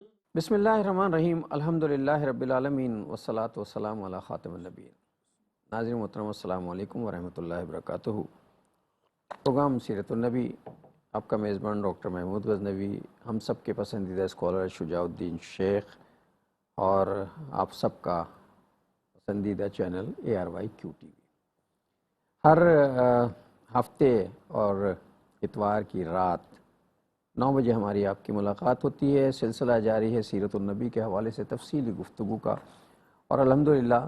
بسم اللہ الرحمن الرحیم، الحمدللہ رب العالمین والصلاة والسلام علی خاتم النبیین۔ ناظرین محترم، السلام علیکم ورحمۃ اللہ وبرکاتہ۔ پروگرام سیرت النبی، آپ کا میزبان ڈاکٹر محمود غزنوی، ہم سب کے پسندیدہ اسکالر شجاع الدین شیخ، اور آپ سب کا پسندیدہ چینل ARYQTV۔ ہر ہفتے اور اتوار کی رات 9 بجے ہماری آپ کی ملاقات ہوتی ہے۔ سلسلہ جاری ہے سیرت النبی کے حوالے سے تفصیلی گفتگو کا، اور الحمدللہ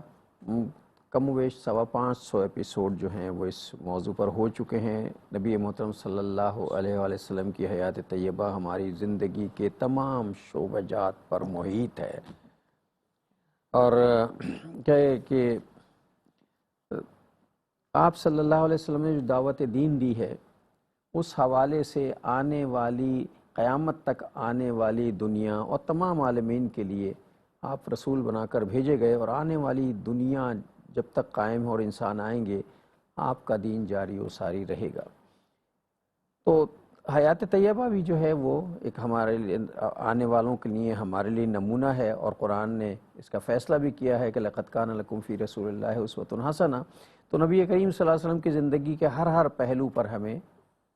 کم و بیش 550 ایپیسوڈ جو ہیں وہ اس موضوع پر ہو چکے ہیں۔ نبی محترم صلی اللہ علیہ وآلہ وسلم کی حیات طیبہ ہماری زندگی کے تمام شعبہ جات پر محیط ہے، اور کہ آپ صلی اللہ علیہ وسلم نے جو دعوت دین دی ہے، اس حوالے سے آنے والی قیامت تک آنے والی دنیا اور تمام عالمین کے لیے آپ رسول بنا کر بھیجے گئے، اور آنے والی دنیا جب تک قائم ہو اور انسان آئیں گے، آپ کا دین جاری و ساری رہے گا۔ تو حیات طیبہ بھی جو ہے وہ ایک ہمارے لیے، آنے والوں کے لیے ہمارے لیے نمونہ ہے، اور قرآن نے اس کا فیصلہ بھی کیا ہے کہ لَقَدْ كَانَ لَكُمْ فِي رَسُولِ اللَّهِ أُسْوَةٌ حَسَنَةٌ۔ تو نبی کریم صلی اللہ علیہ وسلم کی زندگی کے ہر پہلو پر ہمیں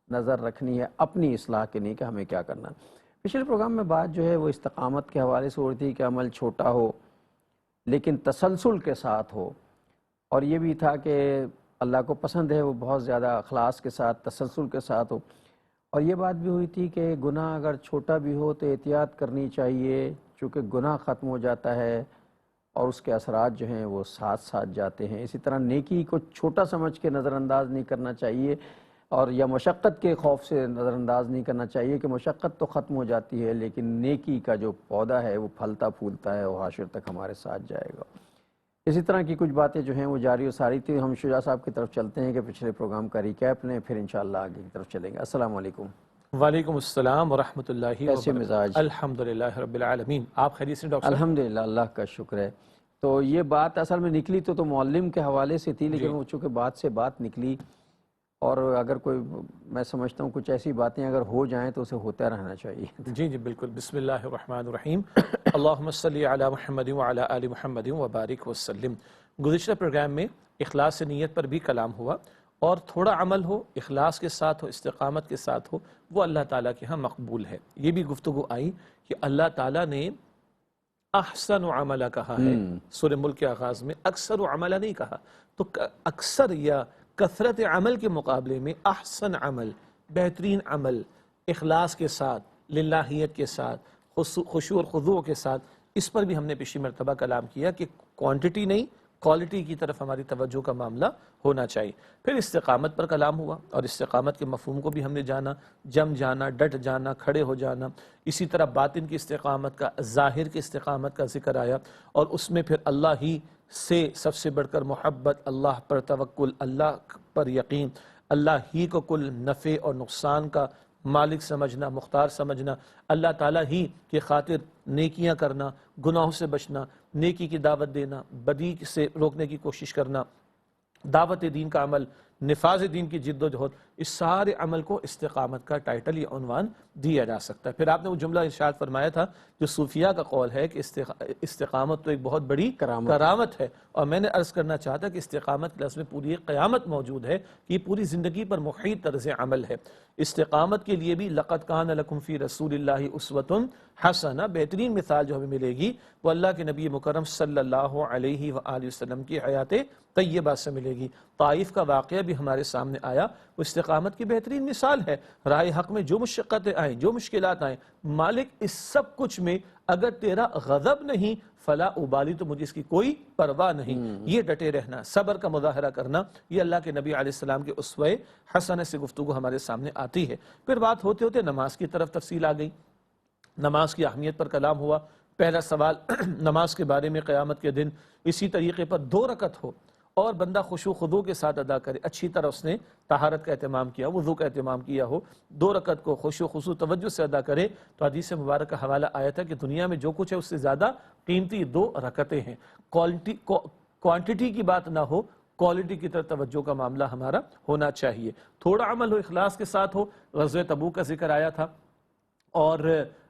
نظر رکھنی ہے، اپنی اصلاح کے لیے کہ ہمیں کیا کرنا ہے۔ پچھلے پروگرام میں بات جو ہے وہ استقامت کے حوالے سے ہو رہی تھی کہ عمل چھوٹا ہو لیکن تسلسل کے ساتھ ہو، اور یہ بھی تھا کہ اللہ کو پسند ہے وہ بہت زیادہ اخلاص کے ساتھ تسلسل کے ساتھ ہو، اور یہ بات بھی ہوئی تھی کہ گناہ اگر چھوٹا بھی ہو تو احتیاط کرنی چاہیے، چونکہ گناہ ختم ہو جاتا ہے اور اس کے اثرات جو ہیں وہ ساتھ ساتھ جاتے ہیں۔ اسی طرح نیکی کو چھوٹا سمجھ کے نظر انداز نہیں کرنا چاہیے، اور یا مشقت کے خوف سے نظر انداز نہیں کرنا چاہیے کہ مشقت تو ختم ہو جاتی ہے لیکن نیکی کا جو پودا ہے وہ پھلتا پھولتا ہے اور حاشر تک ہمارے ساتھ جائے گا۔ اسی طرح کی کچھ باتیں جو ہیں وہ جاری و ساری تھی۔ ہم شجاع صاحب کی طرف چلتے ہیں کہ پچھلے پروگرام کا ریکیپ لیں، پھر انشاءاللہ آگے کی طرف چلیں گے۔ السلام علیکم۔ وعلیکم السلام ورحمۃ اللہ کیسے وبرکاتہ۔ مزاج؟ الحمدللہ رب العالمین۔ آپ خیریت سے ڈاکٹر صاحب؟ الحمدللہ، اللہ کا شکر ہے۔ تو یہ بات اصل میں نکلی تو معلم کے حوالے سے تھی، لیکن جی وہ چونکہ بات سے بات نکلی، اور اگر کوئی، میں سمجھتا ہوں کچھ ایسی باتیں اگر ہو جائیں تو اسے ہوتا رہنا چاہیے۔ جی بالکل۔ بسم اللہ الرحمن الرحیم۔ اللہم صلی علی محمد وعلی آل محمد وبارک وسلم۔ گزشتہ پروگرام میں اخلاص نیت پر بھی کلام ہوا، اور تھوڑا عمل ہو، اخلاص کے ساتھ ہو، استقامت کے ساتھ ہو، وہ اللہ تعالیٰ کے ہاں مقبول ہے۔ یہ بھی گفتگو آئی کہ اللہ تعالیٰ نے احسن عملہ کہا ہے سورہ ملک کے آغاز میں، اکثر عملہ نہیں کہا۔ تو اکثر یا کثرت عمل کے مقابلے میں احسن عمل، بہترین عمل، اخلاص کے ساتھ، للہیت کے ساتھ، خشوع اور خضوع کے ساتھ، اس پر بھی ہم نے پچھلی مرتبہ کلام کیا کہ کوانٹٹی نہیں، کوالٹی کی طرف ہماری توجہ کا معاملہ ہونا چاہیے۔ پھر استقامت پر کلام ہوا، اور استقامت کے مفہوم کو بھی ہم نے جانا، جم جانا، ڈٹ جانا، کھڑے ہو جانا۔ اسی طرح باطن کی استقامت کا، ظاہر کی استقامت کا ذکر آیا، اور اس میں پھر اللہ ہی سے سب سے بڑھ کر محبت، اللہ پر توکل، اللہ پر یقین، اللہ ہی کو کل نفع اور نقصان کا مالک سمجھنا، مختار سمجھنا، اللہ تعالیٰ ہی کی خاطر نیکیاں کرنا، گناہوں سے بچنا، نیکی کی دعوت دینا، بدی سے روکنے کی کوشش کرنا، دعوت دین کا عمل، نفاذ دین کی جد و جہد، اس سارے عمل کو استقامت کا ٹائٹل یا عنوان دیا جا سکتا ہے۔ پھر آپ نے وہ جملہ ارشاد فرمایا تھا جو صوفیہ کا قول ہے کہ استقامت تو ایک بہت بڑی کرامت ہے، اور میں نے عرض کرنا چاہتا کہ استقامت کے لفظ میں پوری ایک قیامت موجود ہے کہ یہ پوری زندگی پر محیط طرز عمل ہے۔ استقامت کے لیے بھی لقد کان لکم فی رسول اللہ اسوۃ حسنہ، بہترین مثال جو ہمیں ملے گی وہ اللہ کے نبی مکرم صلی اللہ علیہ وآلہ وسلم کی حیات طیبہ سے ملے گی۔ طائف کا واقعہ بھی ہمارے سامنے آیا، وہ استقامت کی بہترین مثال ہے۔ راہ حق میں جو مشقتیں آئیں، جو مشکلات آئیں، مالک اس سب کچھ میں اگر تیرا غضب نہیں فلا ابالی، تو مجھے اس کی کوئی پرواہ نہیں۔ یہ ڈٹے رہنا، صبر کا مظاہرہ کرنا، یہ اللہ کے نبی علیہ السلام کے اسوہ حسنہ سے گفتگو ہمارے سامنے آتی ہے۔ پھر بات ہوتے ہوتے نماز کی طرف تفصیل آ گئی، نماز کی اہمیت پر کلام ہوا۔ پہلا سوال نماز کے بارے میں، قیامت کے دن اسی طریقے پر 2 رکعت ہو اور بندہ خشوع خضوع کے ساتھ ادا کرے، اچھی طرح اس نے طہارت کا اہتمام کیا، وضو کا اہتمام کیا ہو، 2 رکعت کو خشوع خضوع توجہ سے ادا کرے، تو حدیث مبارک کا حوالہ آیا تھا کہ دنیا میں جو کچھ ہے اس سے زیادہ قیمتی 2 رکعتیں ہیں۔ کوانٹٹی کی بات نہ ہو، کوالٹی کی طرف توجہ کا معاملہ ہمارا ہونا چاہیے۔ تھوڑا عمل ہو، اخلاص کے ساتھ ہو۔ غزوہ تبوک کا ذکر آیا تھا، اور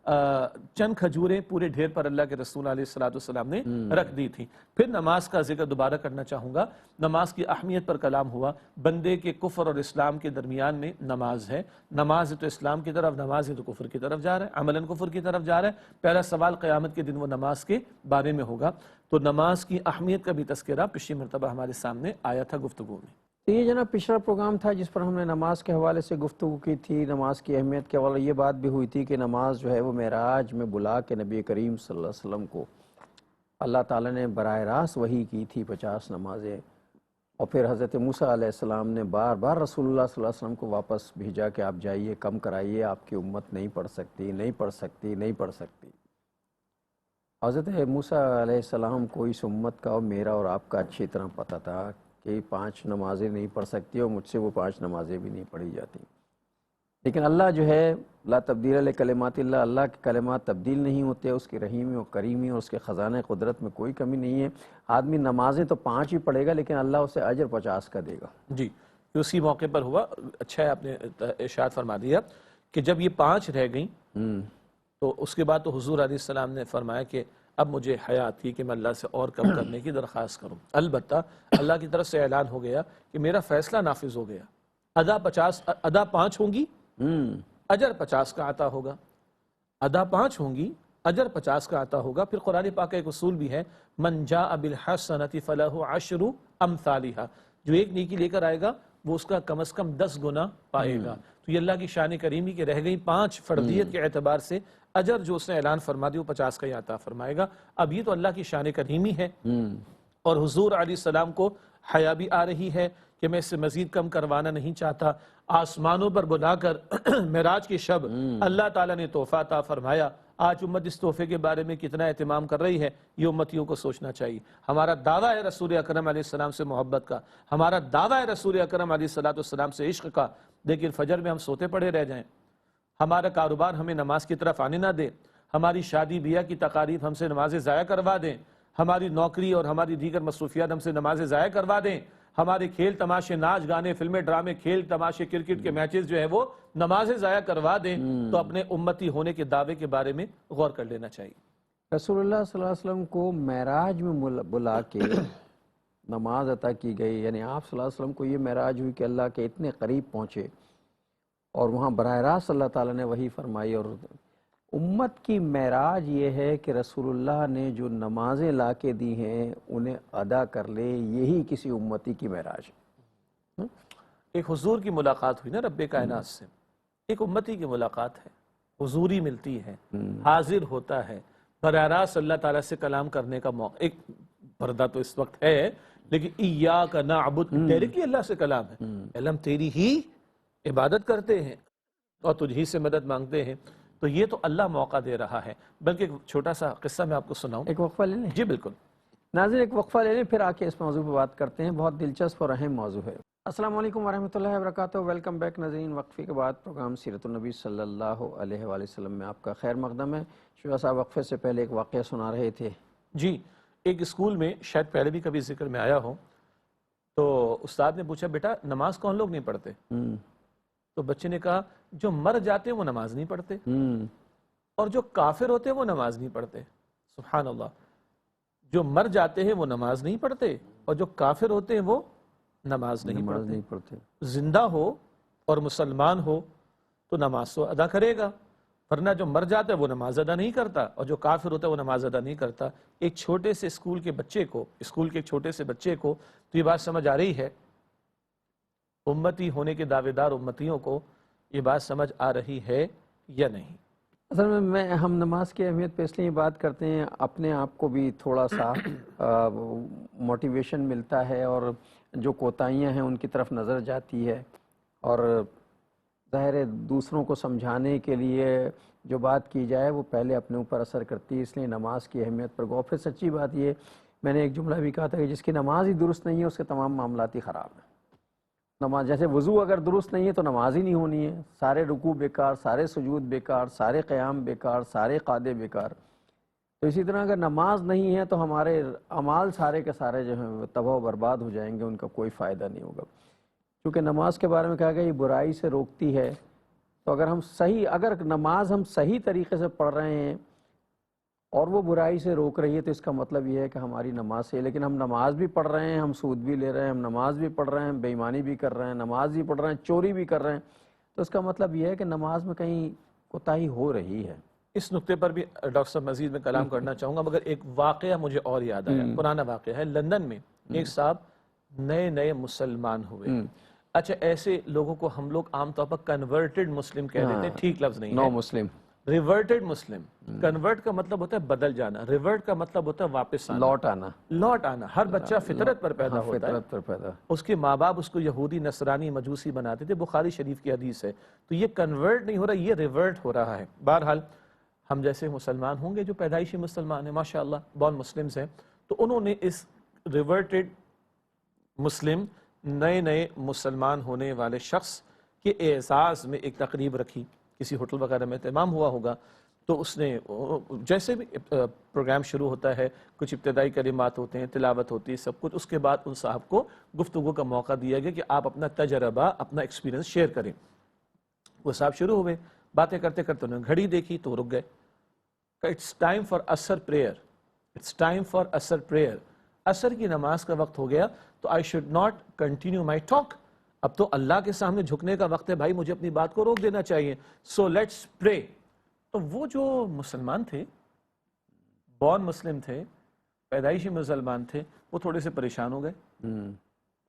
چند کھجوریں پورے ڈھیر پر اللہ کے رسول علیہ السلام نے رکھ دی تھی۔ پھر نماز کا ذکر دوبارہ کرنا چاہوں گا۔ نماز کی اہمیت پر کلام ہوا، بندے کے کفر اور اسلام کے درمیان میں نماز ہے۔ نماز ہے تو اسلام کی طرف، نماز ہے تو کفر کی طرف جا رہا ہے، عملاً کفر کی طرف جا رہا ہے۔ پہلا سوال قیامت کے دن وہ نماز کے بارے میں ہوگا، تو نماز کی اہمیت کا بھی تذکرہ پچھلی مرتبہ ہمارے سامنے آیا تھا گفتگو میں۔ تو یہ جناب پچھلا پروگرام تھا جس پر ہم نے نماز کے حوالے سے گفتگو کی تھی، نماز کی اہمیت کے حوالے یہ بات بھی ہوئی تھی کہ نماز جو ہے وہ معراج میں بلا کے نبی کریم صلی اللہ علیہ وسلم کو اللہ تعالیٰ نے براہ راست وحی کی تھی 50 نمازیں، اور پھر حضرت موسیٰ علیہ السلام نے بار بار رسول اللہ صلی اللہ علیہ وسلم کو واپس بھیجا کہ آپ جائیے، کم کرائیے، آپ کی امت نہیں پڑھ سکتی، نہیں پڑھ سکتی، نہیں پڑھ سکتی۔ حضرت موسیٰ علیہ السلام کو اس امت کا اور میرا اور آپ کا اچھی طرح پتہ تھا کہ 5 نمازیں نہیں پڑھ سکتی، اور مجھ سے وہ 5 نمازیں بھی نہیں پڑھی جاتی۔ لیکن اللہ جو ہے لا تبدیل لکلمات اللہ، اللہ کے کلمات تبدیل نہیں ہوتے، اس کی رحیمی اور کریمی اور اس کے خزانہ قدرت میں کوئی کمی نہیں ہے۔ آدمی نمازیں تو 5 ہی پڑھے گا لیکن اللہ اسے اجر 50 کا دے گا۔ جی، اسی موقع پر ہوا، اچھا ہے آپ نے ارشاد فرما دیا کہ جب یہ 5 رہ گئیں تو اس کے بعد تو حضور علیہ السلام نے فرمایا کہ اب مجھے حیا آتی ہے کہ میں اللہ سے اور کم کرنے کی درخواست کروں۔ البتہ اللہ کی طرف سے اعلان ہو گیا کہ میرا فیصلہ نافذ ہو گیا، ادا 5 ہوں گی، اجر 50 کا عطا ہوگا، ادا 5 ہوں گی، اجر 50 کا عطا ہوگا۔ پھر قرآن پاک کا ایک اصول بھی ہے، من جاء بالحسنۃ فلہ 10 امثالھا، جو ایک نیکی لے کر آئے گا وہ اس کا کم از کم 10 گنا پائے گا۔ تو یہ اللہ کی شان کریمی کے رہ گئی 5 فردیت کے اعتبار سے، اجر جو اس نے اعلان فرما دی وہ 50 کا ہی عطا فرمائے گا۔ اب یہ تو اللہ کی شان کریمی ہے، اور حضور علیہ السلام کو حیا بھی آ رہی ہے کہ میں اس سے مزید کم کروانا نہیں چاہتا۔ آسمانوں پر بلا کر معراج کی شب اللہ تعالیٰ نے تحفہ عطا فرمایا۔ آج امت اس تحفے کے بارے میں کتنا اہتمام کر رہی ہے، یہ امتیوں کو سوچنا چاہیے۔ ہمارا دعویٰ ہے رسول اکرم علیہ السلام سے محبت کا، ہمارا دعویٰ ہے رسول اکرم علیہ السلام سے عشق کا، لیکن فجر میں ہم سوتے پڑے رہ جائیں، ہمارا کاروبار ہمیں نماز کی طرف آنے نہ دے، ہماری شادی بیاہ کی تقاریب ہم سے نمازیں ضائع کروا دیں، ہماری نوکری اور ہماری دیگر مصروفیات ہم سے نمازیں ضائع کروا دیں، ہمارے کھیل تماشے، ناچ گانے، فلمیں ڈرامے، کھیل تماشے، کرکٹ کے میچز جو ہے وہ نمازیں ضائع کروا دیں، تو اپنے امتی ہونے کے دعوے کے بارے میں غور کر لینا چاہیے۔ رسول اللہ صلی اللہ علیہ وسلم کو معراج میں بلا کے نماز عطا کی گئی، یعنی آپ صلی اللہ علیہ وسلم کو یہ معراج ہوئی کہ اللہ کے اتنے قریب پہنچے، اور وہاں براہ راست اللہ تعالیٰ نے وحی فرمائی۔ اور امت کی معراج یہ ہے کہ رسول اللہ نے جو نمازیں لا کے دی ہیں انہیں ادا کر لے، یہی کسی امتی کی معراج ہے۔ ایک حضور کی ملاقات ہوئی نا رب کائنات سے، ایک امتی کی ملاقات ہے، حضوری ملتی ہے، حاضر ہوتا ہے، براہ راست اللہ تعالیٰ سے کلام کرنے کا موقع۔ ایک پردہ تو اس وقت ہے، لیکن ایاک نعبد، ڈائریکٹلی اللہ سے کلام ہے، اللہ ہم تیری ہی عبادت کرتے ہیں اور تجھ ہی سے مدد مانگتے ہیں۔ تو یہ تو اللہ موقع دے رہا ہے۔ بلکہ ایک چھوٹا سا قصہ میں آپ کو سناؤں۔ ایک وقفہ لے لیں؟ جی بالکل۔ ناظرین ایک وقفہ لے لیں، پھر آ کے اس موضوع پہ بات کرتے ہیں، بہت دلچسپ اور اہم موضوع ہے۔ السلام علیکم ورحمۃ اللہ وبرکاتہ، ویلکم بیک ناظرین۔ وقفے کے بعد پروگرام سیرت النبی صلی اللہ علیہ وآلہ وسلم میں آپ کا خیر مقدم ہے۔ شیخ صاحب وقفے سے پہلے ایک واقعہ سنا رہے تھے۔ جی، ایک اسکول میں، شاید پہلے بھی کبھی ذکر میں آیا ہو، تو استاد نے پوچھا بیٹا نماز کون لوگ نہیں پڑھتے؟ تو بچے نے کہا جو مر جاتے ہیں وہ نماز نہیں پڑھتے، اور جو کافر ہوتے ہیں وہ نماز نہیں پڑھتے۔ سبحان اللہ، جو مر جاتے ہیں وہ نماز نہیں پڑھتے، اور جو کافر ہوتے ہیں وہ نماز نہیں پڑھتے۔ زندہ ہو اور مسلمان ہو تو نماز تو ادا کرے گا، ورنہ جو مر جاتا ہے وہ نماز ادا نہیں کرتا، اور جو کافر ہوتا ہے وہ نماز ادا نہیں کرتا۔ ایک چھوٹے سے اسکول کے چھوٹے سے بچے کو تو یہ بات سمجھ آ رہی ہے، امتی ہونے کے دعوے دار امتیوں کو یہ بات سمجھ آ رہی ہے یا نہیں؟ اصل میں ہم نماز کی اہمیت پہ اس لیے بات کرتے ہیں، اپنے آپ کو بھی تھوڑا سا موٹیویشن ملتا ہے، اور جو کوتاہیاں ہیں ان کی طرف نظر جاتی ہے، اور ظاہر ہے دوسروں کو سمجھانے کے لیے جو بات کی جائے وہ پہلے اپنے اوپر اثر کرتی ہے، اس لیے نماز کی اہمیت پر غور۔ پھر سچی بات یہ، میں نے ایک جملہ بھی کہا تھا کہ جس کی نماز ہی درست نہیں ہے اس کے تمام معاملات ہی خراب ہیں۔ نماز جیسے وضو اگر درست نہیں ہے تو نماز ہی نہیں ہونی ہے، سارے رکوع بیکار، سارے سجود بیکار، سارے قیام بیکار، سارے قعدے بیکار۔ تو اسی طرح اگر نماز نہیں ہے تو ہمارے اعمال سارے کے سارے جو ہیں وہ تباہ و برباد ہو جائیں گے، ان کا کوئی فائدہ نہیں ہوگا۔ کیونکہ نماز کے بارے میں کہا گیا یہ برائی سے روکتی ہے، تو اگر ہم صحیح، اگر نماز ہم صحیح طریقے سے پڑھ رہے ہیں اور وہ برائی سے روک رہی ہے تو اس کا مطلب یہ ہے کہ ہماری نماز صحیح ہے۔ لیکن ہم نماز بھی پڑھ رہے ہیں، ہم سود بھی لے رہے ہیں، ہم نماز بھی پڑھ رہے ہیں، بے ایمانی بھی کر رہے ہیں، نماز بھی پڑھ رہے ہیں، چوری بھی کر رہے ہیں، تو اس کا مطلب یہ ہے کہ نماز میں کہیں کوتاہی ہو رہی ہے۔ اس نقطے پر بھی ڈاکٹر صاحب مزید میں کلام کرنا چاہوں گا، مگر ایک واقعہ مجھے اور یاد آیا، پرانا واقعہ ہے۔ لندن میں ایک صاحب نئے نئے مسلمان ہوئے۔ اچھا، ایسے لوگوں کو ہم لوگ عام طور پر کنورٹڈ مسلم کہہ دیتے ہیں، ٹھیک لفظ نہیں نو ہے، مسلم، ریورٹڈ مسلم۔ کنورٹ کا مطلب ہوتا ہے بدل جانا، ریورٹ کا مطلب ہوتا ہے واپس آنا، لوٹ آنا، لوٹ آنا۔ ہر بچہ فطرت پر پیدا ہوتا ہے، فطرت پر پیدا۔ اس کے ماں باپ اس کو یہودی، نصرانی، مجوسی بناتے تھے، بخاری شریف کی حدیث ہے۔ تو یہ کنورٹ نہیں ہو رہا، یہ ریورٹ ہو رہا ہے۔ بہرحال ہم جیسے مسلمان ہوں گے جو پیدائشی مسلمان ہیں، ماشاءاللہ بورن مسلمز ہیں، تو انہوں نے اس ریورٹڈ مسلم، نئے نئے مسلمان ہونے والے شخص کے اعزاز میں ایک تقریب رکھی، کسی ہوٹل وغیرہ میں اہتمام ہوا ہوگا۔ تو اس نے جیسے بھی پروگرام شروع ہوتا ہے، کچھ ابتدائی کلمات ہوتے ہیں، تلاوت ہوتی ہے، سب کچھ، اس کے بعد ان صاحب کو گفتگو کا موقع دیا گیا کہ آپ اپنا تجربہ، اپنا ایکسپیرینس شیئر کریں۔ وہ صاحب شروع ہوئے، باتیں کرتے کرتے انہوں نے گھڑی دیکھی تو رک گئے، کہ اٹس ٹائم فار عصر پریئر، اٹس ٹائم فار عصر پریئر، عصر کی نماز کا وقت ہو گیا، تو I should not continue my talk, اب تو اللہ کے سامنے جھکنے کا وقت ہے بھائی، مجھے اپنی بات کو روک دینا چاہیے، سو لیٹس پرے۔ تو وہ جو مسلمان تھے، بورن مسلم تھے، پیدائشی مسلمان تھے، وہ تھوڑے سے پریشان ہو گئے،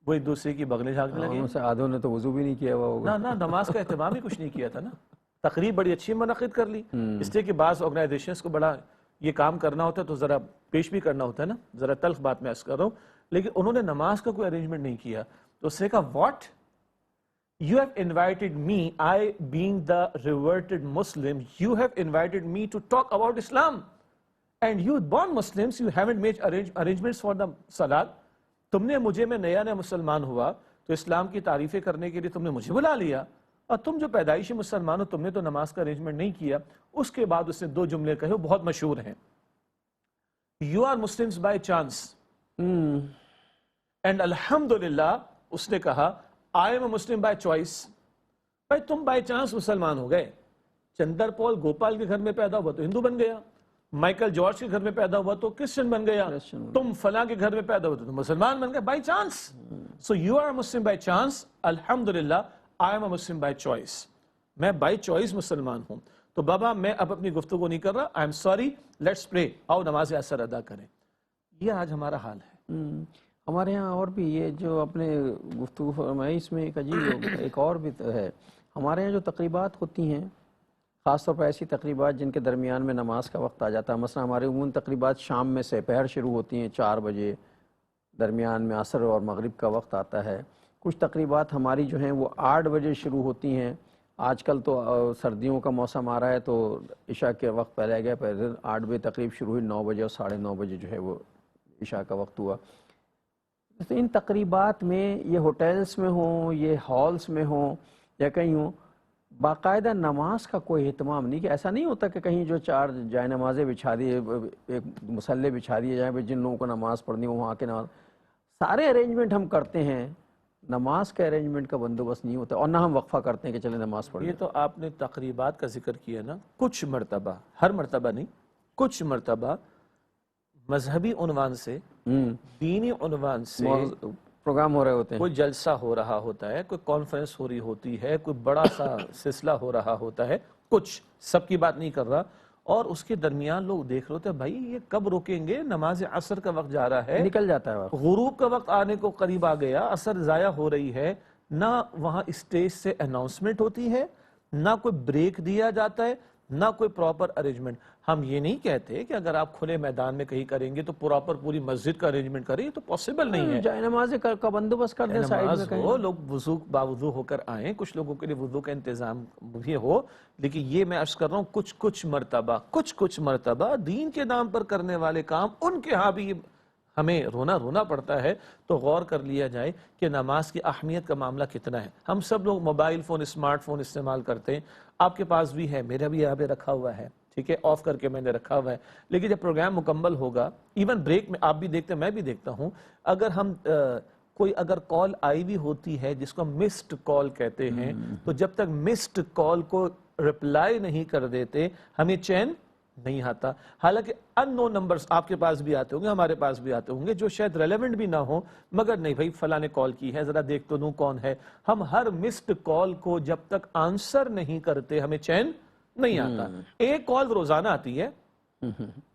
وہ ایک دوسرے کی بغلیں جھانکنے لگے۔ ان سے آدھوں نے تو وضو بھی نہیں کیا ہوا ہوگا، نہ نماز کا اہتمام ہی کچھ نہیں کیا تھا نا۔ تقریب بڑی اچھی منعقد کر لی، اس لیے کہ بعض آرگنائزیشنز کو بڑا یہ کام کرنا ہوتا ہے تو ذرا پیش بھی کرنا ہوتا ہے نا، ذرا تلخ بات میں عرض کر رہا ہوں، لیکن انہوں نے نماز کا کوئی ارینجمنٹ نہیں کیا۔ تو اس نے کہا what, you have invited me, I being the reverted Muslim, you have invited me to talk about Islam, and you born Muslims, you haven't made arrangements for the salat. تم نے مجھے، میں نیا نیا مسلمان ہوا تو اسلام کی تعریفیں کرنے کے لیے تم نے مجھے بلا لیا، اور تم جو پیدائشی مسلمان ہو تم نے تو نماز کا ارینجمنٹ نہیں کیا۔ اس کے بعد اس نے دو جملے کہے، وہ بہت مشہور ہیں، you are Muslims by chance and alhamdulillah، اس نے کہا I am a Muslim by choice۔ بھائی تم بائی چانس مسلمان ہو گئے، چندر پال گوپال کے گھر میں پیدا ہوا تو ہندو بن گیا، مائیکل جارج کے گھر میں پیدا ہوا تو کرسچن بن گیا، تم فلاں کے گھر میں پیدا ہوا تو تم مسلمان بن گئے by chance. So you are Muslim by chance, الحمدللہ I am a Muslim by choice, میں بائی چوائس مسلمان ہوں۔ تو بابا میں اب اپنی گفتگو نہیں کر رہا، آئی ایم سوری، لیٹس پرے، آؤ نماز عصر ادا کریں۔ یہ آج ہمارا حال ہے۔ ہمارے ہاں اور بھی یہ جو اپنے گفتگو فرمائی، اس میں ایک عجیب ایک اور بھی ہے، ہمارے ہاں جو تقریبات ہوتی ہیں، خاص طور پر ایسی تقریبات جن کے درمیان میں نماز کا وقت آ جاتا ہے، مثلا ہمارے عموماً تقریبات شام میں سے پہر شروع ہوتی ہیں 4 بجے، درمیان میں عصر اور مغرب کا وقت آتا ہے، کچھ تقریبات ہماری جو ہیں وہ 8 بجے شروع ہوتی ہیں، آج کل تو سردیوں کا موسم آ رہا ہے تو عشاء کے وقت پہلے گیا، پہلے 8 بجے تقریب شروع ہوئی، 9 بجے اور 9:30 بجے جو ہے وہ عشاء کا وقت ہوا۔ تو ان تقریبات میں یہ ہوٹلز میں ہوں، یہ ہالز میں ہوں یا کہیں ہوں، باقاعدہ نماز کا کوئی اہتمام نہیں، کہ ایسا نہیں ہوتا کہ کہیں جو 4 جائے نمازیں بچھا دیے، ایک مصلے بچھا دیے جائیں، جن لوگوں کو نماز پڑھنی ہو وہاں کے نماز، سارے ارینجمنٹ ہم کرتے ہیں، نماز کا ارینجمنٹ کا بندوبست نہیں ہوتا، اور نہ ہم وقفہ کرتے ہیں کہ چلیں نماز پڑھ لیں۔ یہ تو آپ نے تقریبات کا ذکر کیا نا، کچھ مرتبہ، ہر مرتبہ نہیں، کچھ مرتبہ مذہبی عنوان سے، دینی عنوان سے پروگرام ہو رہے ہوتے ہیں، کوئی جلسہ ہو رہا ہوتا ہے، کوئی کانفرنس ہو رہی ہوتی ہے، کوئی بڑا سا سلسلہ ہو رہا ہوتا ہے، کچھ، سب کی بات نہیں کر رہا، اور اس کے درمیان لوگ دیکھ رہے ہوتے ہیں بھائی یہ کب روکیں گے، نماز عصر کا وقت جا رہا ہے، نکل جاتا ہے وقت، غروب کا وقت آنے کو قریب آ گیا، عصر ضائع ہو رہی ہے، نہ وہاں اسٹیج سے اناؤنسمنٹ ہوتی ہے، نہ کوئی بریک دیا جاتا ہے، نہ کوئی پراپر ارینجمنٹ۔ ہم یہ نہیں کہتے کہ اگر آپ کھلے میدان میں کہیں کریں گے تو پراپر پوری مسجد کا ارینجمنٹ کریں، یہ تو پاسبل نہیں ہے۔ جائے نماز کا بندوبست کر دیں سائیڈ میں نماز کہیں، ہو، لوگ وضو باوضو ہو کر آئیں، کچھ لوگوں کے لیے وضو کا انتظام بھی ہو، لیکن یہ میں عرض کر رہا ہوں کچھ مرتبہ دین کے نام پر کرنے والے کام، ان کے ہاں بھی ہمیں رونا پڑتا ہے۔ تو غور کر لیا جائے کہ نماز کی اہمیت کا معاملہ کتنا ہے۔ ہم سب لوگ موبائل فون، اسمارٹ فون استعمال کرتے ہیں، آپ کے پاس بھی ہے، میرا بھی یہاں پہ رکھا ہوا ہے، ٹھیک ہے، آف کر کے میں نے رکھا ہوا ہے، لیکن جب پروگرام مکمل ہوگا، ایون بریک میں آپ بھی دیکھتے ہیں، میں بھی دیکھتا ہوں، اگر ہم کوئی اگر کال آئی بھی ہوتی ہے جس کو مسڈ کال کہتے ہیں، تو جب تک مسڈ کال کو رپلائی نہیں کر دیتے ہمیں چین نہیں آتا. حالانکہ ان نون نمبرز آپ کے پاس بھی آتے ہوں گے، ہمارے پاس بھی آتے ہوں گے، جو شاید ریلیونٹ بھی نہ ہو، مگر نہیں بھائی فلاں نے کال کی ہے، ذرا دیکھ تو دوں کون ہے. ہم ہر مسڈ کال کو جب تک آنسر نہیں کرتے ہمیں چین نہیں آتا. ایک کال روزانہ آتی ہے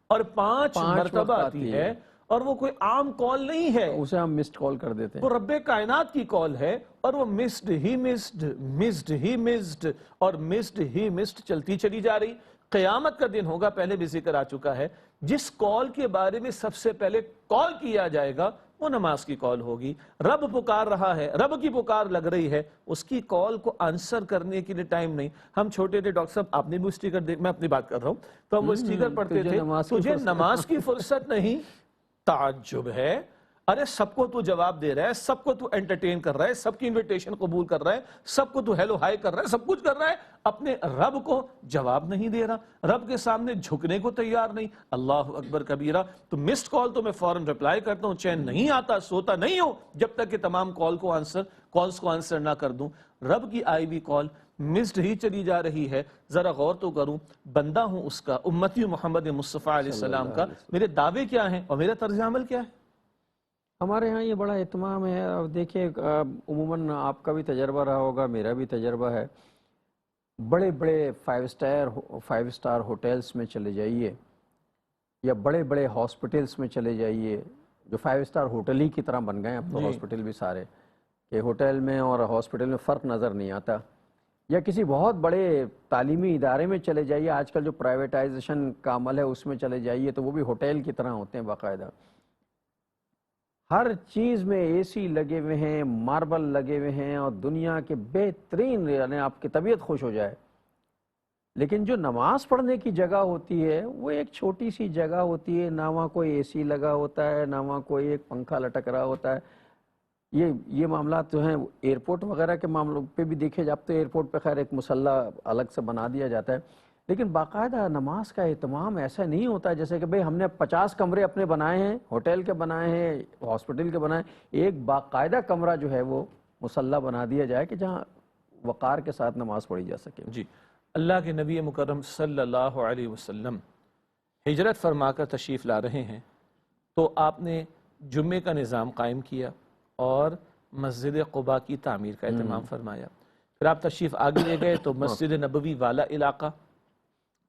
اور 5 مرتبہ آتی ہے، اور وہ کوئی عام کال نہیں ہے، اسے ہم مسڈ کال کر دیتے ہیں. وہ رب کائنات کی کال ہے، اور وہ مسڈ ہی مسڈ، مسڈ ہی مسڈ، اور مسڈ ہی مسڈ چلتی چلی جا رہی. قیامت کا دن ہوگا، پہلے بھی ذکر آ چکا ہے، جس کال کے بارے میں سب سے پہلے کال کیا جائے گا وہ نماز کی کال ہوگی. رب پکار رہا ہے، رب کی پکار لگ رہی ہے، اس کی کال کو آنسر کرنے کے لیے ٹائم نہیں. ہم چھوٹے تھے ڈاکٹر صاحب، آپ نے بھی اسٹیکر دیکھ، میں اپنی بات کر رہا ہوں، تو ہم وہ اسٹیکر پڑھتے تھے، تجھے نماز کی فرصت نہیں. تعجب ہے، ارے سب کو تو جواب دے رہا ہے، سب کو تو انٹرٹین کر رہا ہے، سب کی انویٹیشن قبول کر رہا ہے، سب کو تو ہیلو ہائی کر رہا ہے، سب کچھ کر رہا ہے، اپنے رب کو جواب نہیں دے رہا، رب کے سامنے جھکنے کو تیار نہیں. اللہ اکبر کبیرہ. تو مسڈ کال تو میں فوراً رپلائی کرتا ہوں، چین نہیں آتا، سوتا نہیں ہوں جب تک کہ تمام کالز کو آنسر نہ کر دوں. رب کی آئی ہوئی کال مسڈ ہی چلی جا رہی ہے. ذرا غور تو کروں، بندہ ہوں اس کا، امتی محمد مصطفیٰ علیہ السلام کا، میرے دعوے کیا ہیں اور میرا طرز عمل کیا ہے؟ ہمارے ہاں یہ بڑا اہتمام ہے. اب دیکھیے عموماً آپ کا بھی تجربہ رہا ہوگا، میرا بھی تجربہ ہے. بڑے بڑے 5 اسٹار ہوٹلز میں چلے جائیے یا بڑے بڑے ہاسپٹلز میں چلے جائیے، جو 5 اسٹار ہوٹل ہی کی طرح بن گئے ہیں اب تو ہاسپٹل بھی سارے، کہ ہوٹل میں اور ہاسپٹل میں فرق نظر نہیں آتا. یا کسی بہت بڑے تعلیمی ادارے میں چلے جائیے، آج کل جو پرائیویٹائزیشن کا عمل ہے اس میں چلے جائیے تو وہ بھی ہوٹل کی طرح ہوتے ہیں باقاعدہ. ہر چیز میں اے سی لگے ہوئے ہیں، ماربل لگے ہوئے ہیں، اور دنیا کے بہترین، یعنی آپ کی طبیعت خوش ہو جائے. لیکن جو نماز پڑھنے کی جگہ ہوتی ہے وہ ایک چھوٹی سی جگہ ہوتی ہے، نہ وہاں کوئی اے سی لگا ہوتا ہے، نہ وہاں کوئی ایک پنکھا لٹک رہا ہوتا ہے. یہ معاملات جو ہیں ایئرپورٹ وغیرہ کے معاملوں پہ بھی دیکھے، جب تو ایئرپورٹ پہ خیر ایک مصلی الگ سے بنا دیا جاتا ہے، لیکن باقاعدہ نماز کا اہتمام ایسا نہیں ہوتا جیسے کہ بھئی ہم نے 50 کمرے اپنے بنائے ہیں، ہوٹل کے بنائے ہیں، ہاسپٹل کے بنائے ہیں. ایک باقاعدہ کمرہ جو ہے وہ مصلی بنا دیا جائے کہ جہاں وقار کے ساتھ نماز پڑھی جا سکے. جی، اللہ کے نبی مکرم صلی اللہ علیہ وسلم ہجرت فرما کر تشریف لا رہے ہیں، تو آپ نے جمعے کا نظام قائم کیا اور مسجد قباء کی تعمیر کا اہتمام فرمایا. پھر آپ تشریف آگے لے گئے تو مسجد نبوی والا علاقہ،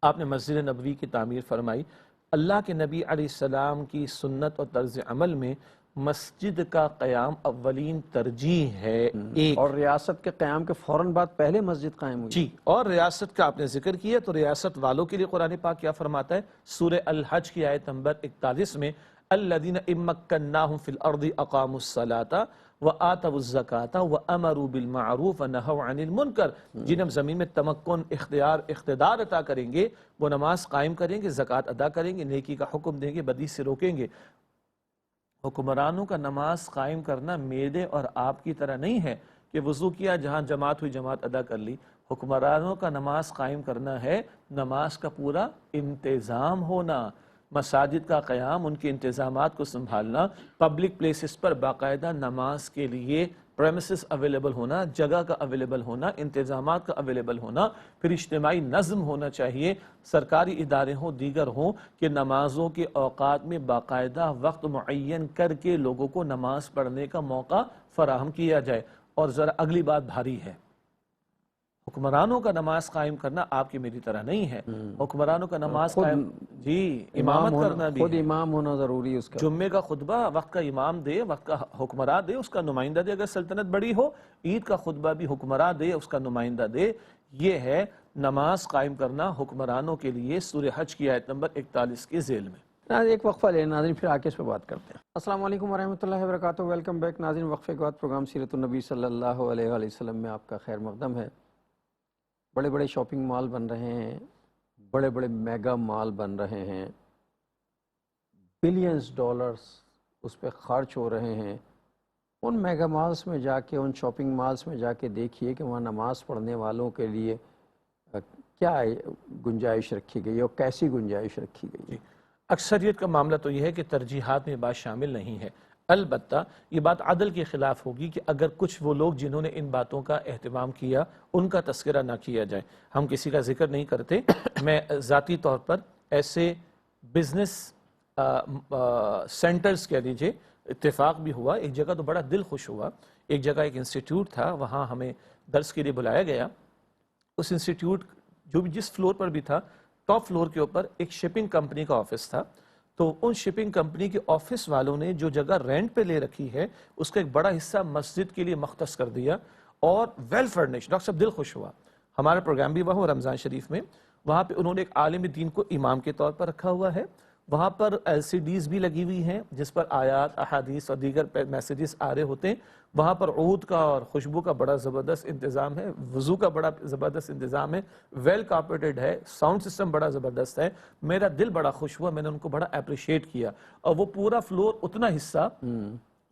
آپ نے مسجد نبوی کی تعمیر فرمائی. اللہ کے نبی علیہ السلام کی سنت اور طرز عمل میں مسجد کا قیام اولین ترجیح ہے. ایک اور ریاست کے قیام کے فوراً بعد پہلے مسجد قائم ہوئی. جی، اور ریاست کا آپ نے ذکر کیا، تو ریاست والوں کے لیے قرآن پاک کیا فرماتا ہے؟ سورہ الحج کی آیت نمبر 41 میں الذین ان مکناہم فی الارض اقاموا الصلاۃ وآتوا الزکاۃ وامروا بالمعروف ونہوا عن المنکر. جن ہم زمین میں تمکن، اقتدار عطا کریں گے، وہ نماز قائم کریں گے، زکوٰۃ ادا کریں گے، نیکی کا حکم دیں گے، بدی سے روکیں گے. حکمرانوں کا نماز قائم کرنا میرے اور آپ کی طرح نہیں ہے کہ وضو کیا، جہاں جماعت ہوئی جماعت ادا کر لی. حکمرانوں کا نماز قائم کرنا ہے نماز کا پورا انتظام ہونا، مساجد کا قیام، ان کے انتظامات کو سنبھالنا، پبلک پلیسز پر باقاعدہ نماز کے لیے پریمیسز اویلیبل ہونا، جگہ کا اویلیبل ہونا، انتظامات کا اویلیبل ہونا. پھر اجتماعی نظم ہونا چاہیے، سرکاری ادارے ہوں، دیگر ہوں، کہ نمازوں کے اوقات میں باقاعدہ وقت معین کر کے لوگوں کو نماز پڑھنے کا موقع فراہم کیا جائے. اور ذرا اگلی بات بھاری ہے، حکمرانوں کا نماز قائم کرنا آپ کی میری طرح نہیں ہے. حکمرانوں کا نماز قائم، جی، امامت کرنا بھی خود ہے. امام ہونا ضروری ہے اس کا. جمعے کا خطبہ وقت کا امام دے، وقت کا حکمراں دے، اس کا نمائندہ دے، اگر سلطنت بڑی ہو. عید کا خطبہ بھی حکمراں دے، اس کا نمائندہ دے. یہ ہے نماز قائم کرنا حکمرانوں کے لیے، سورہ حج کی آیت نمبر 41 کے ذیل میں. ناظرین ایک وقفہ لیں ناظرین، پھر آگے اس پہ بات کرتے ہیں. السلام علیکم ورحمۃ اللہ وبرکاتہ. ویلکم بیک ناظرین. وقفے کے بعد پروگرام سیرت النبی صلی اللہ علیہ وآلہ وسلم میں آپ کا خیر مقدم ہے. بڑے بڑے شاپنگ مال بن رہے ہیں، بڑے بڑے میگا مال بن رہے ہیں، بلینز ڈالرز اس پہ خرچ ہو رہے ہیں. ان میگا مالز میں جا کے، ان شاپنگ مالز میں جا کے دیکھیے کہ وہاں نماز پڑھنے والوں کے لیے کیا گنجائش رکھی گئی ہے اور کیسی گنجائش رکھی گئی ہے. اکثریت کا معاملہ تو یہ ہے کہ ترجیحات میں بات شامل نہیں ہے. البتہ یہ بات عدل کے خلاف ہوگی کہ اگر کچھ وہ لوگ جنہوں نے ان باتوں کا اہتمام کیا ان کا تذکرہ نہ کیا جائے. ہم کسی کا ذکر نہیں کرتے. میں ذاتی طور پر ایسے بزنس سینٹرز کہہ لیجیے اتفاق بھی ہوا. ایک جگہ تو بڑا دل خوش ہوا. ایک جگہ ایک انسٹیٹیوٹ تھا, وہاں ہمیں درس کے لیے بلایا گیا. اس انسٹیٹیوٹ جو بھی جس فلور پر بھی تھا, ٹاپ فلور کے اوپر ایک شپنگ کمپنی کا آفس تھا. تو ان شپنگ کمپنی کے آفس والوں نے جو جگہ رینٹ پہ لے رکھی ہے اس کا ایک بڑا حصہ مسجد کے لیے مختص کر دیا اور ویل فرنش. ڈاکٹر صاحب دل خوش ہوا. ہمارا پروگرام بھی وہاں ہوا رمضان شریف میں. وہاں پہ انہوں نے ایک عالم دین کو امام کے طور پر رکھا ہوا ہے. وہاں پر LCDs بھی لگی ہوئی ہیں جس پر آیات, احادیث اور دیگر میسیجز آ رہے ہوتے ہیں. وہاں پر عود کا اور خوشبو کا بڑا زبردست انتظام ہے, وضو کا بڑا زبردست انتظام ہے, ویل کارپیٹڈ ہے, ساؤنڈ سسٹم بڑا زبردست ہے. میرا دل بڑا خوش ہوا, میں نے ان کو بڑا اپریشیٹ کیا. اور وہ پورا فلور, اتنا حصہ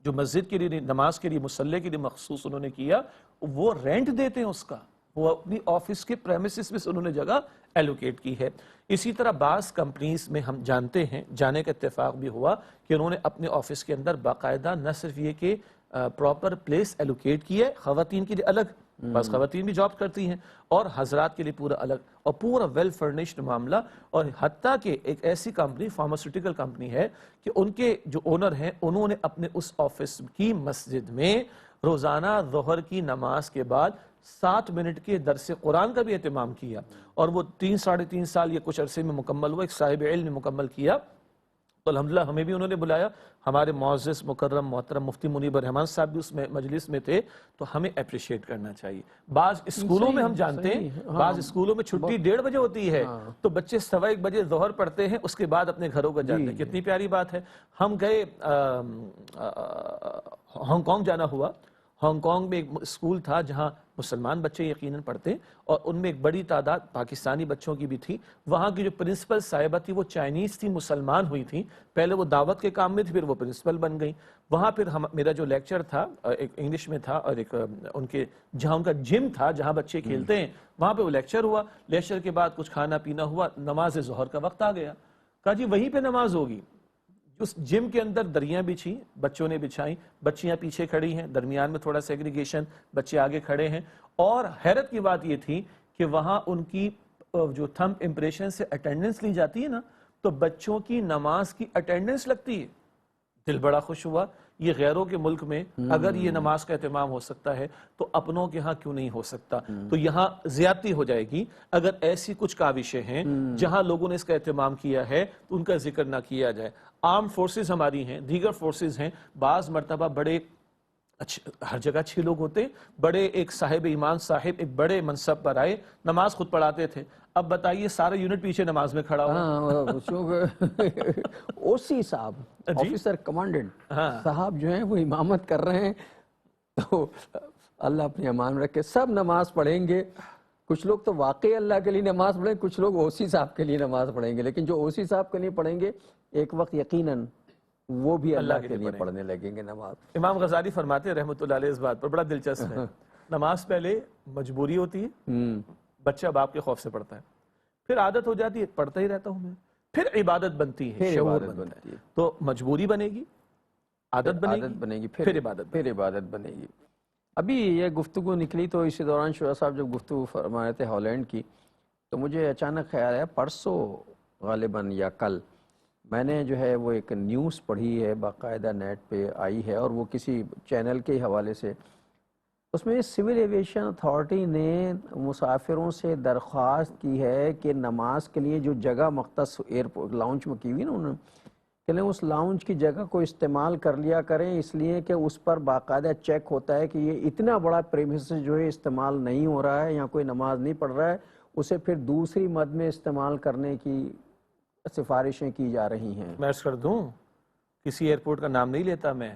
جو مسجد کے لیے, نماز کے لیے, مصلی کے لیے مخصوص انہوں نے کیا, وہ رینٹ دیتے ہیں اس کا. وہ اپنی آفس کے پریمیسز میں انہوں نے جگہ ایلوکیٹ کی ہے. اسی طرح بعض کمپنیز میں ہم جانتے ہیں, جانے کا اتفاق بھی ہوا کہ انہوں نے اپنے آفس کے اندر باقاعدہ نہ صرف یہ کہ پراپر پلیس ایلوکیٹ کی ہے, خواتین کے لیے الگ, بعض خواتین بھی جاب کرتی ہیں, اور حضرات کے لیے پورا الگ, اور پورا ویل فرنشڈ معاملہ. اور حتیٰ کہ ایک ایسی کمپنی, فارماسیوٹیکل کمپنی ہے, کہ ان کے جو اونر ہیں انہوں نے اپنے اس آفس کی مسجد میں روزانہ ظہر کی نماز کے بعد 7 منٹ کے درس قرآن کا بھی اہتمام کیا. اور وہ 3-3.5 سال یہ کچھ عرصے میں مکمل ہوا. ایک صاحب علم نے مکمل کیا. تو الحمدللہ ہمیں بھی انہوں نے بلایا. ہمارے معزز مکرم محترم مفتی منیب الرحمان صاحب بھی اس مجلس میں تھے. تو ہمیں اپریشیٹ کرنا چاہیے. بعض اسکولوں میں ہم جانتے ہیں, بعض اسکولوں میں چھٹی 1:30 بجے ہوتی ہے, تو بچے 1:15 بجے ظہر پڑھتے ہیں, اس کے بعد اپنے گھروں کو جاتے ہیں. کتنی پیاری بات ہے. ہم گئے, ہانگ کانگ جانا ہوا. ہانگ کانگ میں ایک اسکول تھا جہاں مسلمان بچے یقیناً پڑھتے, اور ان میں ایک بڑی تعداد پاکستانی بچوں کی بھی تھی. وہاں کی جو پرنسپل صاحبہ تھی وہ چائنیز تھی, مسلمان ہوئی تھی. پہلے وہ دعوت کے کام میں تھی, پھر وہ پرنسپل بن گئی. وہاں پھر میرا جو لیکچر تھا ایک انگلش میں تھا, اور ایک ان کے جہاں ان کا جم تھا جہاں بچے کھیلتے ہیں, وہاں پہ وہ لیکچر ہوا. لیکچر کے بعد کچھ کھانا پینا ہوا, نماز ظہر کا وقت آ گیا. کہا جی وہیں پہ نماز ہوگی. اس جم کے اندر دریاں بچھی, بچوں نے بچھائیں, بچیاں پیچھے کھڑی ہیں, درمیان میں تھوڑا سیگریگیشن, بچے آگے کھڑے ہیں. اور حیرت کی بات یہ تھی کہ وہاں ان کی جو تھمب امپریشن سے اٹینڈنس لی جاتی ہے نا, تو بچوں کی نماز کی اٹینڈنس لگتی ہے. دل بڑا خوش ہوا. یہ غیروں کے ملک میں اگر یہ نماز کا اہتمام ہو سکتا ہے تو اپنوں کے ہاں کیوں نہیں ہو سکتا. تو یہاں زیادتی ہو جائے گی اگر ایسی کچھ کاوشیں ہیں جہاں لوگوں نے اس کا اہتمام کیا ہے تو ان کا ذکر نہ کیا جائے. آرم فورسز ہماری ہیں, دیگر فورسز ہیں, بعض مرتبہ بڑے ہر جگہ اچھے لوگ ہوتے, بڑے ایک صاحب ایمان صاحب ایک بڑے منصب پر آئے, نماز خود پڑھاتے تھے. اب بتائیے سارا یونٹ پیچھے نماز میں کھڑا ہوا. اوسی صاحب, آفیسر کمانڈنٹ صاحب جو ہیں وہ امامت کر رہے ہیں. تو اللہ اپنی امان رکھے, سب نماز پڑھیں گے. کچھ لوگ تو واقعی اللہ کے لیے نماز پڑھیں, کچھ لوگ اوسی صاحب کے لیے نماز پڑھیں گے, لیکن جو اوسی صاحب کے لیے پڑھیں گے ایک وقت یقیناً وہ بھی اللہ کے لیے پڑھنے لگیں گے نماز. امام غزالی فرماتے ہیں رحمۃ اللہ علیہ اس بات پر, بڑا دلچسپ ہے. نماز پہلے مجبوری ہوتی ہے, بچہ باپ کے خوف سے پڑھتا ہے, پھر عادت ہو جاتی ہے, پڑھتا ہی رہتا ہوں میں, پھر عبادت بنتی ہے, شعور بنتا ہے. تو مجبوری بنے گی, عادت بنے گی, پھر عبادت بنے گی. ابھی یہ گفتگو نکلی تو اسی دوران شعیب صاحب جب گفتگو فرما رہے تھے ہالینڈ کی, تو مجھے اچانک خیال آیا, پرسوں غالباً یا کل میں نے جو ہے وہ ایک نیوز پڑھی ہے, باقاعدہ نیٹ پہ آئی ہے, اور وہ کسی چینل کے حوالے سے. اس میں سول ایویشن اتھارٹی نے مسافروں سے درخواست کی ہے کہ نماز کے لیے جو جگہ مختص ایئرپورٹ لاؤنج میں کی ہوئی نا انہوں نے, کہ اس لاؤنج کی جگہ کو استعمال کر لیا کریں, اس لیے کہ اس پر باقاعدہ چیک ہوتا ہے کہ یہ اتنا بڑا پریمیسز جو ہے استعمال نہیں ہو رہا ہے یا کوئی نماز نہیں پڑھ رہا ہے, اسے پھر دوسری مد میں استعمال کرنے کی سفارشیں کی جا رہی ہیں. میں عرض کر دوں, کسی ایئرپورٹ کا نام نہیں لیتا میں,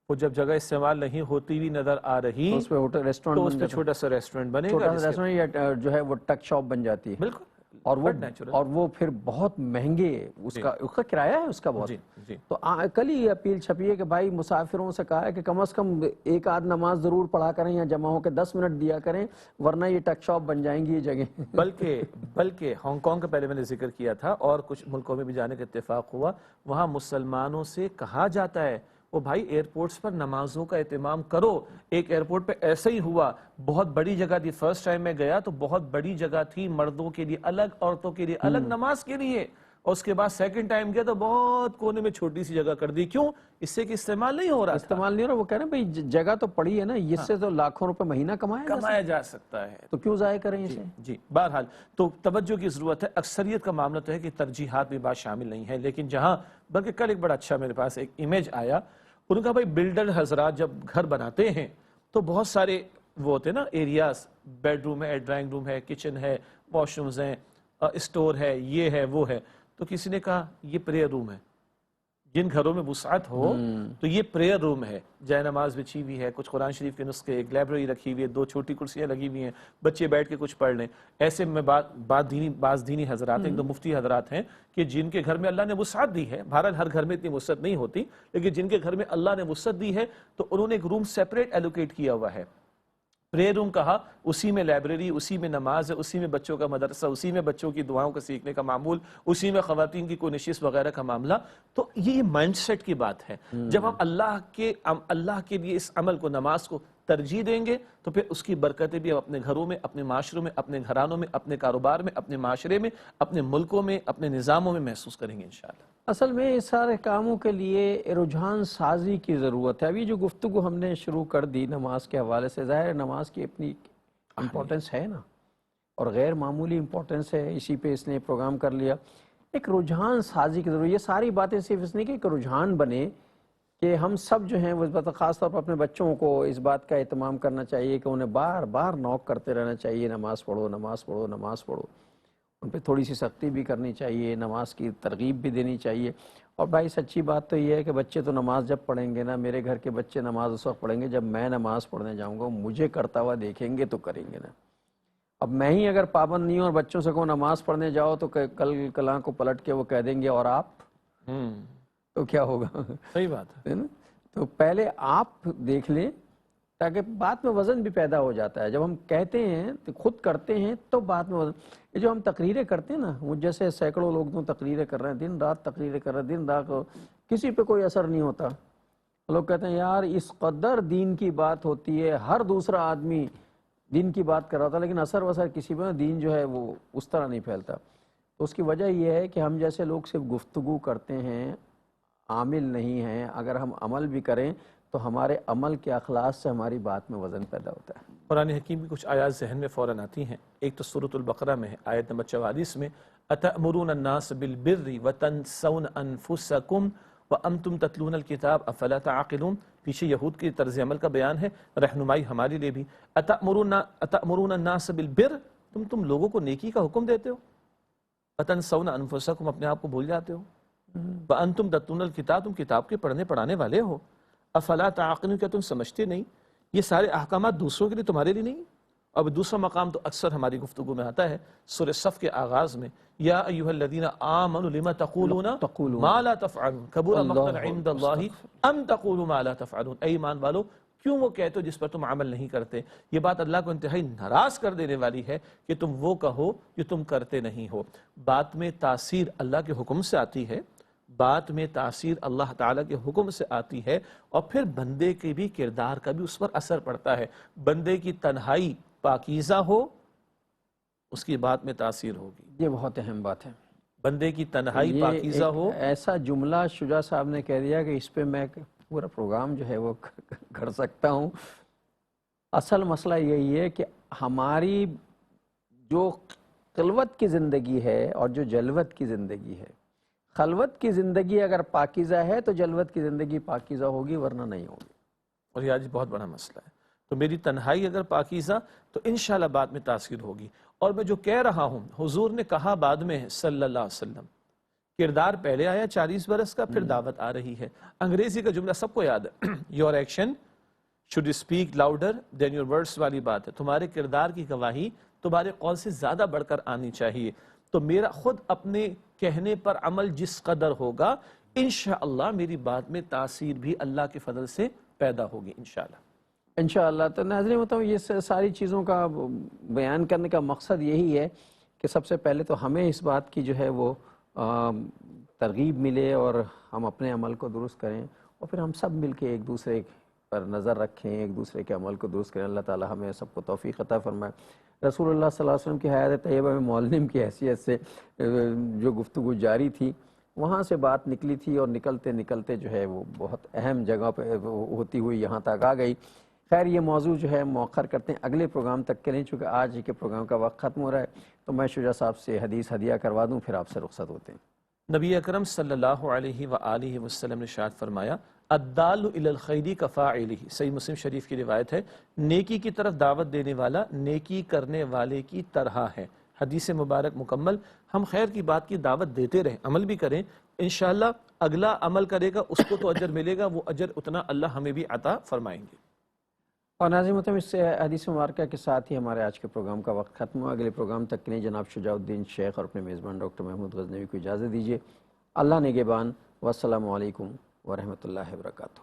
وہ جب جگہ استعمال نہیں ہوتی بھی نظر آ رہی اس پہ ہوٹل ریسٹورنٹ, تو اس پہ چھوٹا سا ریسٹورنٹ بنے گا, چھوٹا سا ریسٹورنٹ یا جو ہے وہ ٹک شاپ بن جاتی ہے. بالکل, اور وہ پھر بہت مہنگے, اس کا کرایہ ہے اس کا بہت. تو کل ہی اپیل چھپی ہے کہ بھائی مسافروں سے کہا ہے کہ کم از کم ایک آدھ نماز ضرور پڑھا کریں یا جمع ہو کے 10 منٹ دیا کریں, ورنہ یہ ٹک شاپ بن جائیں گی یہ جگہ. بلکہ ہانگ کانگ کا پہلے میں نے ذکر کیا تھا, اور کچھ ملکوں میں بھی جانے کا اتفاق ہوا, وہاں مسلمانوں سے کہا جاتا ہے وہ بھائی ایئرپورٹس پر نمازوں کا اہتمام کرو. ایک ایئرپورٹ پہ ایسا ہی ہوا, بہت بڑی جگہ تھی, فرسٹ ٹائم میں گیا تو بہت بڑی جگہ تھی, مردوں کے لیے الگ, عورتوں کے لیے الگ, نماز کے لیے. اور اس کے بعد سیکنڈ ٹائم گیا تو بہت کونے میں چھوٹی سی جگہ کر دی. کیوں؟ اس سے کہ استعمال نہیں ہو رہا تھا. استعمال نہیں ہو رہا. وہ کہہ رہے ہیں بھائی جگہ تو پڑی ہے نا, اس سے تو لاکھوں روپے مہینہ کمایا جا سکتا ہے, تو کیوں ضائع کریں اسے؟ جی. بہرحال تو توجہ کی ضرورت ہے. اکثریت کا معاملہ تو ہے کہ ترجیحات میں بات شامل نہیں ہے, لیکن جہاں, بلکہ کل ایک بڑا اچھا میرے پاس ایک امیج آیا, انہوں نے کہا بھائی بلڈر حضرات جب گھر بناتے ہیں تو بہت سارے وہ ہوتے ہیں نا ایریاز, بیڈ روم ہے, ڈرائنگ روم ہے, کچن ہے, واش رومز ہیں, اسٹور ہے, یہ ہے, وہ ہے. تو کسی نے کہا یہ پریئر روم ہے. جن گھروں میں وسعت ہو تو یہ پریئر روم ہے, جائے نماز بچھی ہوئی ہے, کچھ قرآن شریف کے نسخے, ایک لائبریری رکھی ہوئی ہے, 2 چھوٹی کرسیاں لگی ہوئی ہیں, بچے بیٹھ کے کچھ پڑھ لیں. ایسے میں بعض دینی حضرات ہیں, 2 مفتی حضرات ہیں کہ جن کے گھر میں اللہ نے وسعت دی ہے, بہرحال ہر گھر میں اتنی وسعت نہیں ہوتی, لیکن جن کے گھر میں اللہ نے وسعت دی ہے تو انہوں نے ایک روم سیپریٹ ایلوکیٹ کیا ہوا ہے, پریئر روم کہا. اسی میں لائبریری, اسی میں نماز ہے, اسی میں بچوں کا مدرسہ, اسی میں بچوں کی دعاؤں کا سیکھنے کا معمول, اسی میں خواتین کی کوئی نشست وغیرہ کا معاملہ. تو یہ مائنڈ سیٹ کی بات ہے. جب ہم اللہ کے لیے اس عمل کو, نماز کو ترجیح دیں گے تو پھر اس کی برکتیں بھی ہم اپنے گھروں میں, اپنے معاشروں میں, اپنے گھرانوں میں, اپنے کاروبار میں, اپنے معاشرے میں, اپنے ملکوں میں, اپنے نظاموں میں محسوس کریں گے انشاءاللہ. اصل میں اس سارے کاموں کے لیے رجحان سازی کی ضرورت ہے. ابھی جو گفتگو ہم نے شروع کر دی نماز کے حوالے سے, ظاہر ہے نماز کی اپنی امپورٹنس ہے نا, اور غیر معمولی امپورٹنس ہے, اسی پہ اس نے پروگرام کر لیا. ایک رجحان سازی کی ضرورت. یہ ساری باتیں صرف اس نہیں کہ ایک رجحان بنے کہ ہم سب جو ہیں وہ اس بات, خاص طور پر اپنے بچوں کو اس بات کا اہتمام کرنا چاہیے کہ انہیں بار بار نوک کرتے رہنا چاہیے, نماز پڑھو, نماز پڑھو, نماز پڑھو. ان پہ تھوڑی سی سختی بھی کرنی چاہیے, نماز کی ترغیب بھی دینی چاہیے. اور بھائی سچی بات تو یہ ہے کہ بچے تو نماز جب پڑھیں گے نا, میرے گھر کے بچے نماز اس وقت پڑھیں گے جب میں نماز پڑھنے جاؤں گا, مجھے کرتا ہوا دیکھیں گے تو کریں گے نا. اب میں ہی اگر پابند نہیں ہوں اور بچوں سے کہوں نماز پڑھنے جاؤ تو کل کلاں کو پلٹ کے وہ کہہ دیں گے اور آپ, تو کیا ہوگا؟ صحیح بات ہے. تو پہلے آپ دیکھ لیں تاکہ بات میں وزن بھی پیدا ہو جاتا ہے. جب ہم کہتے ہیں تو خود کرتے ہیں تو بات میں وزن. یہ جو ہم تقریریں کرتے ہیں نا, وہ جیسے سینکڑوں لوگ تو تقریریں کر رہے ہیں, دن رات تقریریں کر رہے ہیں, دن رات, کسی پہ کوئی اثر نہیں ہوتا. لوگ کہتے ہیں یار اس قدر دین کی بات ہوتی ہے, ہر دوسرا آدمی دین کی بات کر رہا تھا, لیکن اثر وثر کسی پہ دین جو ہے وہ اس طرح نہیں پھیلتا. تو اس کی وجہ یہ ہے کہ ہم جیسے لوگ صرف گفتگو کرتے ہیں, عامل نہیں ہیں. اگر ہم عمل بھی کریں تو ہمارے عمل کے اخلاص سے ہماری بات میں وزن پیدا ہوتا ہے. قرآن حکیم کی کچھ آیات ذہن میں فوراً آتی ہیں. ایک تو سورۃ البقرہ میں ہے, آیت نمبر 44 میں, اَتَأْمُرُونَ النَّاسَ بِالْبِرِّ وَتَنْسَوْنَ أَنفُسَكُمْ وَأَنْتُمْ تَتْلُونَ الْكِتَابَ أَفَلَا تَعْقِلُونَ. پیچھے یہود کی طرز عمل کا بیان ہے, رہنمائی ہمارے لیے بھی. اَتَأْمُرُونَ النَّاسَ بِالْبِرِّ, تم لوگوں کو نیکی کا حکم دیتے ہو, وَتَنْسَوْنَ أَنفُسَكُمْ, اپنے آپ کو بھول جاتے ہو, وَأَنْتُمْ تَتْلُونَ الْكِتَابَ, تم کتاب کے پڑھنے پڑھانے والے ہو, افلا تعقلون, کیا تم سمجھتے نہیں؟ یہ سارے احکامات دوسروں کے لیے, تمہارے لیے نہیں. اب دوسرا مقام تو اکثر ہماری گفتگو میں آتا ہے سورہ صف کے آغاز میں, یا ایھا الذین آمنوا لم تقولون ما لا تفعلون کبر مقتا عند اللہ ان تقولوا ما لا تفعلون. اے ایمان والو, کیوں وہ کہتے ہو جس پر تم عمل نہیں کرتے؟ یہ بات اللہ کو انتہائی ناراض کر دینے والی ہے کہ تم وہ کہو جو تم کرتے نہیں ہو. بات میں تاثیر اللہ کے حکم سے آتی ہے, بات میں تاثیر اللہ تعالیٰ کے حکم سے آتی ہے, اور پھر بندے کے بھی کردار کا بھی اس پر اثر پڑتا ہے. بندے کی تنہائی پاکیزہ ہو, اس کی بات میں تاثیر ہوگی. یہ بہت اہم بات ہے. بندے کی تنہائی پاکیزہ ہو. ایسا جملہ شجاع صاحب نے کہہ دیا کہ اس پہ میں پورا پروگرام جو ہے وہ کر سکتا ہوں. اصل مسئلہ یہی ہے کہ ہماری جو خلوت کی زندگی ہے اور جو جلوت کی زندگی ہے, خلوت کی زندگی اگر پاکیزہ ہے تو جلوت کی زندگی پاکیزہ ہوگی, ورنہ نہیں ہوگی. اور یہ آج بہت بڑا مسئلہ ہے. تو میری تنہائی اگر پاکیزہ تو انشاءاللہ بات میں تاثیر ہوگی. اور میں جو کہہ رہا ہوں, حضور نے کہا بعد میں صلی اللہ علیہ وسلم, کردار پہلے آیا 40 برس کا, پھر دعوت آ رہی ہے. انگریزی کا جملہ سب کو یاد ہے, your action should speak louder than your words والی بات ہے. تمہارے کردار کی گواہی تمہارے قول سے زیادہ بڑھ کر آنی چاہیے. تو میرا خود اپنے کہنے پر عمل جس قدر ہوگا, انشاءاللہ میری بات میں تاثیر بھی اللہ کے فضل سے پیدا ہوگی انشاءاللہ. انشاءاللہ. تو ناظرین مطلب یہ ساری چیزوں کا بیان کرنے کا مقصد یہی ہے کہ سب سے پہلے تو ہمیں اس بات کی جو ہے وہ ترغیب ملے اور ہم اپنے عمل کو درست کریں, اور پھر ہم سب مل کے ایک دوسرے پر نظر رکھیں، ایک دوسرے کے عمل کو درست کریں۔ اللہ تعالی ہمیں سب کو توفیق عطا فرمائے۔ رسول اللہ صلی اللہ علیہ وسلم کی حیات طیبہ میں معلم کی حیثیت سے جو گفتگو جاری تھی، وہاں سے بات نکلی تھی اور نکلتے نکلتے جو ہے وہ بہت اہم جگہ پہ ہوتی ہوئی یہاں تک آ گئی۔ خیر یہ موضوع جو ہے مؤخر کرتے ہیں اگلے پروگرام تک کے لیے، چونکہ آج ہی کے پروگرام کا وقت ختم ہو رہا ہے، تو میں شجاع صاحب سے حدیث ہدیہ کروا دوں، پھر آپ سے رخصت ہوتے ہیں۔ نبی اکرم صلی اللہ علیہ وآلہ وسلم نے ارشاد فرمایا الدال علی الخیر کفاعلہ، صحیح مسلم شریف کی روایت ہے، نیکی کی طرف دعوت دینے والا نیکی کرنے والے کی طرح ہے۔ حدیث مبارک مکمل۔ ہم خیر کی بات کی دعوت دیتے رہیں، عمل بھی کریں، انشاءاللہ اگلا عمل کرے گا اس کو تو اجر ملے گا، وہ اجر اتنا اللہ ہمیں بھی عطا فرمائیں گے۔ اور ناظرین محترم، اس سے حدیث مبارکہ کے ساتھ ہی ہمارے آج کے پروگرام کا وقت ختم ہوا۔ اگلے پروگرام تک کے لیے جناب شجاع الدین شیخ اور اپنے میزبان ڈاکٹر محمود غزنوی کو اجازت دیجیے۔ اللہ نگہبان، والسلام علیکم ورحمۃ اللہ وبرکاتہ۔